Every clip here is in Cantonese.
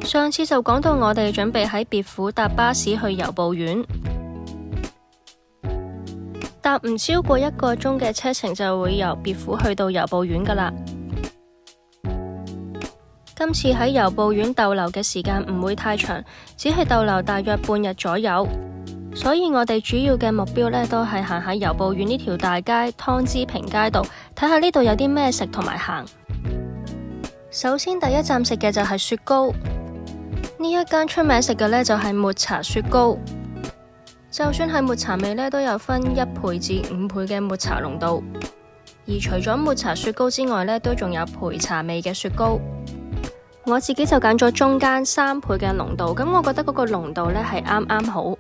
上次就講到我哋準備喺別府搭巴士去由步院，搭唔超過1個鐘嘅車程就會由別府去到由步院噶啦。今次喺由步院逗留嘅時間唔會太長，只係逗留大約半日左右，所以我哋主要嘅目標呢都係行喺由步院呢條大街湯之平街道，睇下呢度有啲咩食同埋行。首先第一站食嘅就係雪糕，呢一間出名食嘅呢就係抹茶雪糕，就算係抹茶味呢都有分1倍至5倍嘅抹茶濃度，而除咗抹茶雪糕之外呢，都仲有焙茶味嘅雪糕。我自己就揀咗中間3倍嘅濃度，咁我覺得嗰個濃度呢係啱啱好，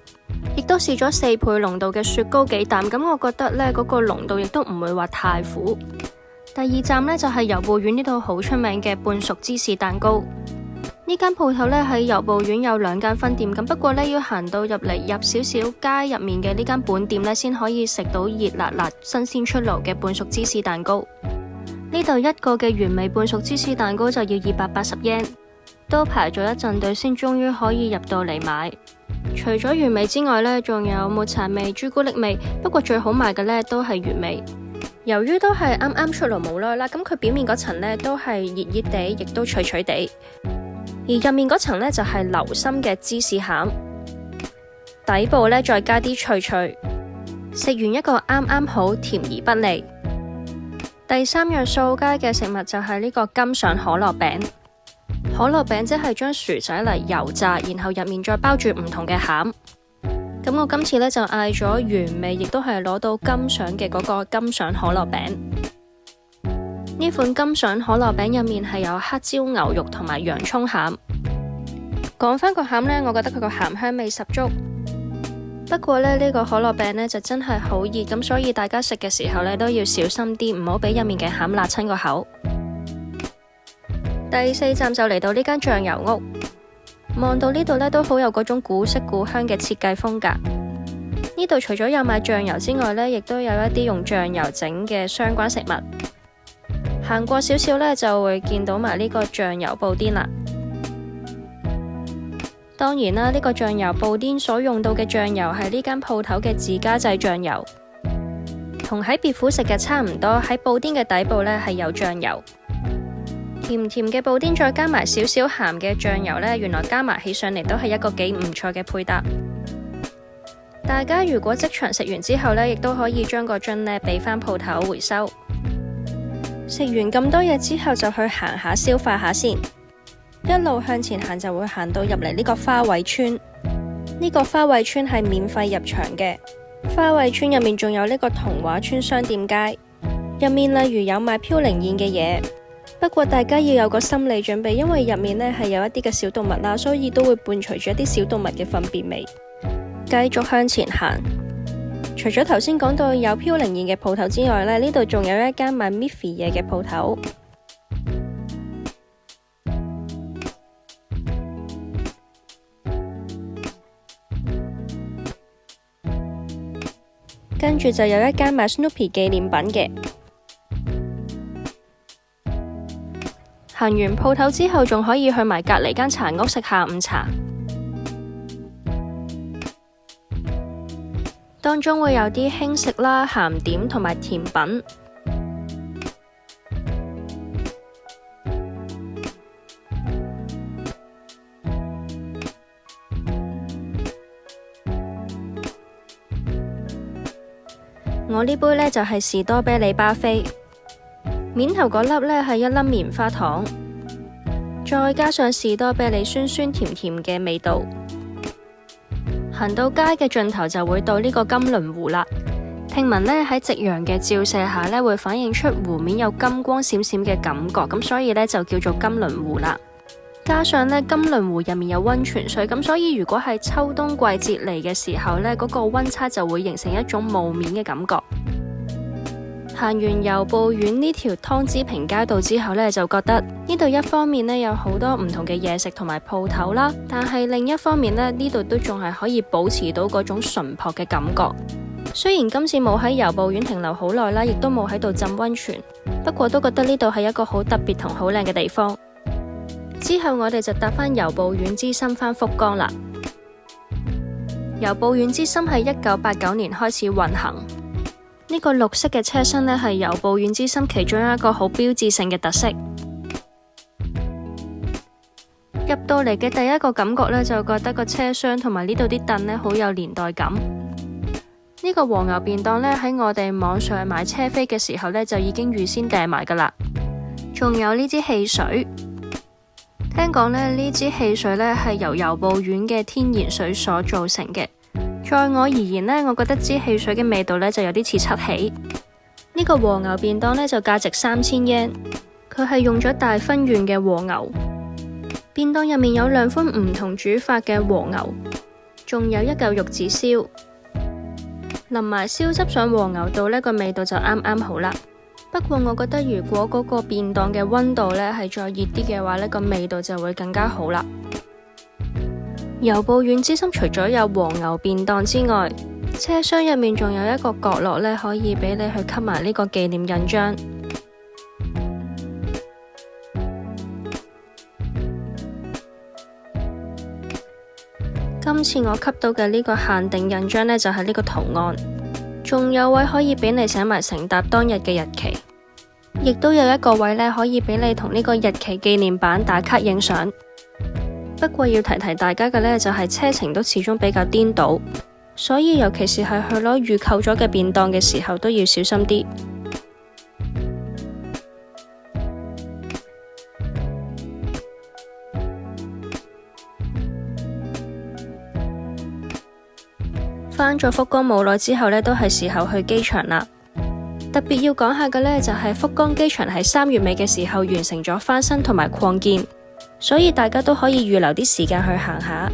亦都試咗4倍濃度嘅雪糕幾啖，咁我覺得呢嗰個濃度亦都唔會話太苦。第二站呢，就係由步院呢度好出名嘅半熟芝士蛋糕，呢間鋪頭呢，喺由步院有2間分店，咁不過呢，要行到入少少街入面嘅呢間本店呢，先可以食到熱辣辣新鮮出爐嘅半熟芝士蛋糕。呢度1個嘅原味半熟芝士蛋糕就要280 yen， 都排咗一陣隊先終於可以入到嚟買。除咗原味之外呢，仲有抹茶味、朱古力味，不過最好賣嘅呢都係原味。由於都係啱啱出爐冇耐啦，咁佢表面嗰層呢都係熱熱地，亦都脆脆地，而入面嗰層呢就係流心嘅芝士餡，底部呢再加啲脆脆，食完一個啱啱好，甜而不膩。第3樣掃街嘅食物就係呢個金上可樂餅。可樂餅即係將薯仔嚟油炸，然後入面再包住唔同嘅餡。咁我今次呢就嗌咗原味，亦都係攞到金上嘅嗰個金上可樂餅。呢款金上可樂餅入面係有黑椒牛肉同埋洋蔥餡。講返個餡呢，我覺得佢個鹹香味十足。不過呢個可樂餅呢就真係好熱，咁所以大家食嘅時候呢都要小心啲，唔好俾入面嘅餡辣親個口。第4站就嚟到呢間醬油屋，望到呢度呢都好有嗰種古色古香嘅設計風格。呢度除咗有賣醬油之外呢，亦都有一啲用醬油整嘅相關食物。行過少少呢，就會見到埋呢個醬油布甸啦。當然啦，呢個醬油布甸所用到嘅醬油係呢間鋪頭嘅自家製醬油，同喺別府食嘅差唔多。喺布甸嘅底部呢係有醬油，甜甜嘅布甸再加埋少少鹹嘅醬油呢，原來加埋起上嚟都係一個幾唔錯嘅配搭。大家如果即場食完之後呢，亦都可以將個樽呢俾返鋪頭回收。食完咁多嘢之後，就去行下消化下先。一路向前行就會行到入嚟呢個花卉村。呢個花卉村係免費入場嘅。花卉村入面仲有呢個童話村商店街，入面例如有賣飄零燕嘅嘢。不過大家要有個心理準備，因為入面呢係有一啲嘅小動物啦，所以都會伴隨住一啲小動物嘅糞便味。繼續向前行，除咗頭先講到有飄零燕嘅鋪頭之外呢度仲有一間賣 Miffy 嘢嘅鋪頭。跟住就有一間賣 Snoopy 紀念品嘅。行完鋪頭之後，仲可以去埋隔離間茶屋食下午茶，當中會有啲輕食啦、鹹點同埋甜品。我呢杯呢就係士多啤梨巴菲，面頭嗰粒呢係一粒棉花糖，再加上士多啤梨酸酸甜甜嘅味道。行到街嘅盡頭就會到呢個金輪湖啦。聽聞呢喺夕陽嘅照射下呢會反映出湖面有金光閃閃嘅感覺，咁所以呢就叫做金輪湖啦。加上呢金輪湖入面有溫泉水，咁所以如果係秋冬季節嚟嘅時候呢，嗰個溫差就會形成一種霧面嘅感覺。行完由步院呢條湯之平街道之後呢，就覺得呢度一方面呢有好多唔同嘅嘢食同埋鋪頭啦，但係另一方面呢，呢度都仲係可以保持到嗰種淳樸嘅感覺。雖然今次冇喺由步院停留好耐啦，亦都冇喺度浸溫泉，不過都覺得呢度係一個好特別同好靚嘅地方。之後我哋就搭返由布院之森返福岡啦。由布院之森喺1989年開始運行。呢個綠色嘅車身呢，係由布院之森其中一個好標誌性嘅特色。入到嚟嘅第一個感覺呢，就覺得個車廂同埋呢度啲凳呢，好有年代感。呢個和牛便當呢，喺我哋網上買車飛嘅時候呢，就已經預先訂埋噶啦。仲有呢支汽水，聽講呢支汽水呢，係由由布院嘅天然水所造成嘅。在我而言呢，我覺得支汽水嘅味道呢就有啲似七喜。呢個和牛便當呢就價值3000 yen，佢係用咗大分縣嘅和牛。便當入面有2款唔同煮法嘅和牛，仲有一嚿玉子燒，淋埋燒汁上和牛度呢個味道就啱啱好啦。不過我覺得如果嗰個便當嘅溫度呢係再熱啲嘅話，呢個味道就會更加好啦。由布院之森除咗有和牛便當之外，車廂入面仲有一個角落呢，可以俾你去吸埋呢個紀念印章。今次我吸到嘅呢個限定印章呢，就係呢個圖案，仲有位可以俾你寫埋乘搭當日嘅日期，亦都有一個位呢，可以俾你同呢個日期紀念版打卡影相。不過要提提大家嘅呢，就係車程都始終比較顛倒，所以尤其是係去攞預購咗嘅便當嘅時候都要小心啲。返咗福岡冇耐之後呢，都係時候去機場啦。特別要講下嘅呢，就係福岡機場喺3月尾嘅時候完成咗翻新同埋擴建，所以大家都可以預留啲時間去行下。